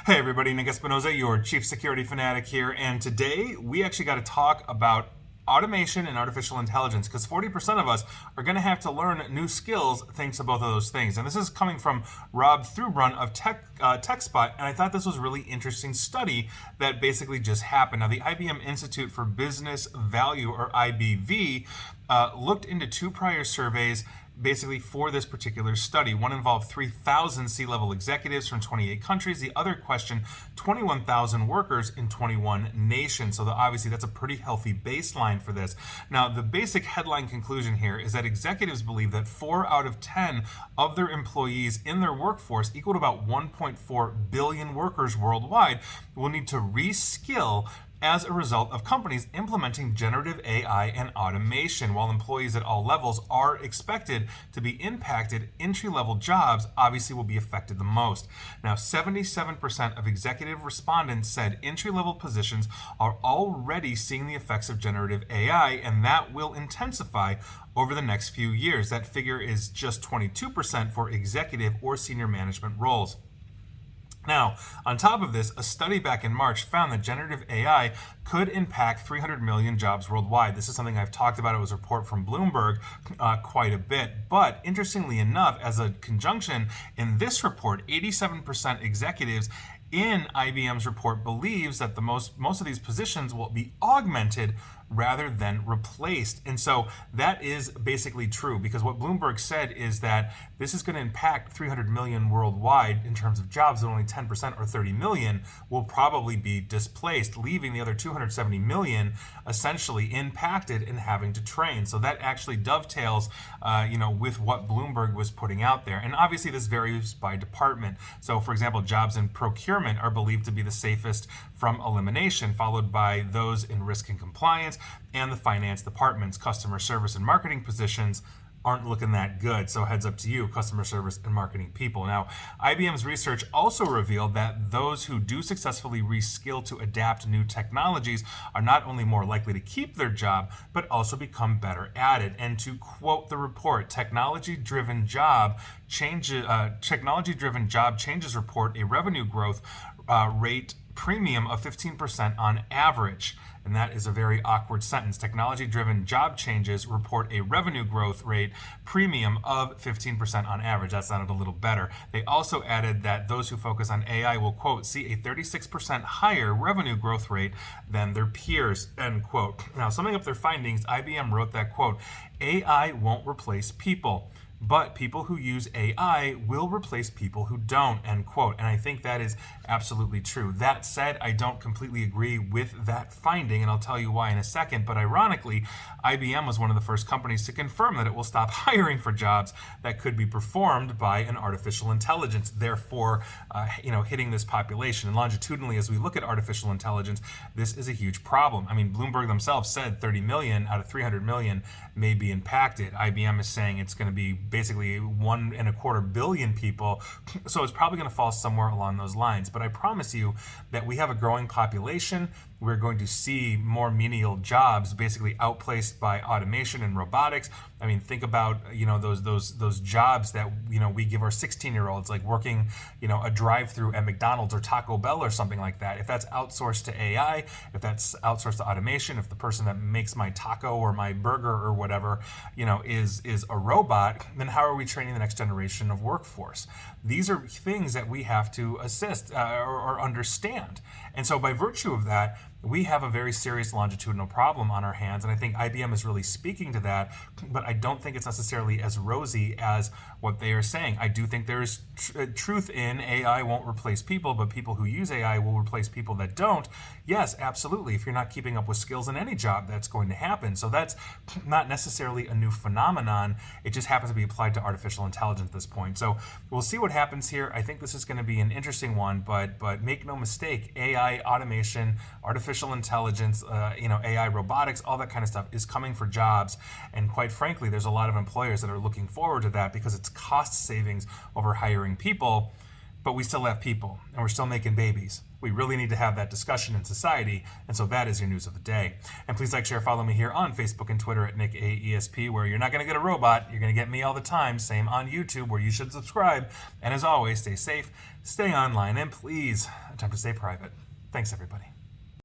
Hey everybody, Nick Espinoza, your chief security fanatic here, and today we actually got to talk about automation and artificial intelligence because 40% of us are going to have to learn new skills thanks to both of those things. And this is coming from Rob Throubrun of TechSpot, and I thought this was a really interesting study that basically just happened. Now, the IBM Institute for Business Value, or IBV, looked into two prior surveys basically for this particular study. One involved 3,000 C-level executives from 28 countries. The other questioned 21,000 workers in 21 nations. So obviously that's a pretty healthy baseline for this. Now, the basic headline conclusion here is that executives believe that 4 out of 10 of their employees in their workforce, equal to about 1.4 billion workers worldwide, will need to reskill as a result of companies implementing generative AI and automation. While employees at all levels are expected to be impacted, entry-level jobs obviously will be affected the most. Now, 77% of executive respondents said entry-level positions are already seeing the effects of generative AI, and that will intensify over the next few years. That figure is just 22% for executive or senior management roles. Now, on top of this, a study back in March found that generative AI could impact 300 million jobs worldwide. This is something I've talked about. It was a report from Bloomberg quite a bit. But interestingly enough, as a conjunction in this report, 87% executives in IBM's report believes that the most of these positions will be augmented rather than replaced. And so that is basically true, because what Bloomberg said is that this is going to impact 300 million worldwide in terms of jobs, and only 10% or 30 million will probably be displaced, leaving the other 270 million essentially impacted and having to train. So that actually dovetails with what Bloomberg was putting out there. And obviously this varies by department. So for example, jobs in procurement are believed to be the safest from elimination, followed by those in risk and compliance, and the finance departments. Customer service and marketing positions aren't looking that good. So heads up to you, customer service and marketing people. Now, IBM's research also revealed that those who do successfully reskill to adapt new technologies are not only more likely to keep their job, but also become better at it. And to quote the report, technology-driven job changes report a revenue growth rate premium of 15% on average. And that is a very awkward sentence. Technology-driven job changes report a revenue growth rate premium of 15% on average. That sounded a little better. They also added that those who focus on AI will, quote, see a 36% higher revenue growth rate than their peers, end quote. Now, summing up their findings, IBM wrote that, quote, AI won't replace people, but people who use AI will replace people who don't, end quote. And I think that is absolutely true. That said, I don't completely agree with that finding, and I'll tell you why in a second. But ironically, IBM was one of the first companies to confirm that it will stop hiring for jobs that could be performed by an artificial intelligence, therefore, hitting this population. And longitudinally, as we look at artificial intelligence, this is a huge problem. I mean, Bloomberg themselves said 30 million out of 300 million may be impacted. IBM is saying it's going to be basically 1.25 billion people. So it's probably going to fall somewhere along those lines. But I promise you that we have a growing population. We're going to see more menial jobs basically outplaced by automation and robotics. I mean, think about, those jobs that, we give our 16-year-olds, like working, a drive-through at McDonald's or Taco Bell or something like that. If that's outsourced to AI, if that's outsourced to automation, if the person that makes my taco or my burger or whatever, is a robot, then how are we training the next generation of workforce? These are things that we have to assist or understand. And so by virtue of that, we have a very serious longitudinal problem on our hands, and I think IBM is really speaking to that, but I don't think it's necessarily as rosy as what they are saying. I do think there is truth in AI won't replace people, but people who use AI will replace people that don't. Yes, absolutely. If you're not keeping up with skills in any job, that's going to happen. So that's not necessarily a new phenomenon. It just happens to be applied to artificial intelligence at this point. So we'll see what happens here. I think this is going to be an interesting one, but make no mistake, AI, automation, artificial intelligence, AI, robotics, all that kind of stuff is coming for jobs. And quite frankly, there's a lot of employers that are looking forward to that because it's cost savings over hiring people. but we still have people, and we're still making babies. We really need to have that discussion in society, and so that is your news of the day. And please like, share, follow me here on Facebook and Twitter at NickAESP, where you're not going to get a robot, you're going to get me all the time. Same on YouTube, where you should subscribe. And as always, stay safe, stay online, and please attempt to stay private. Thanks, everybody.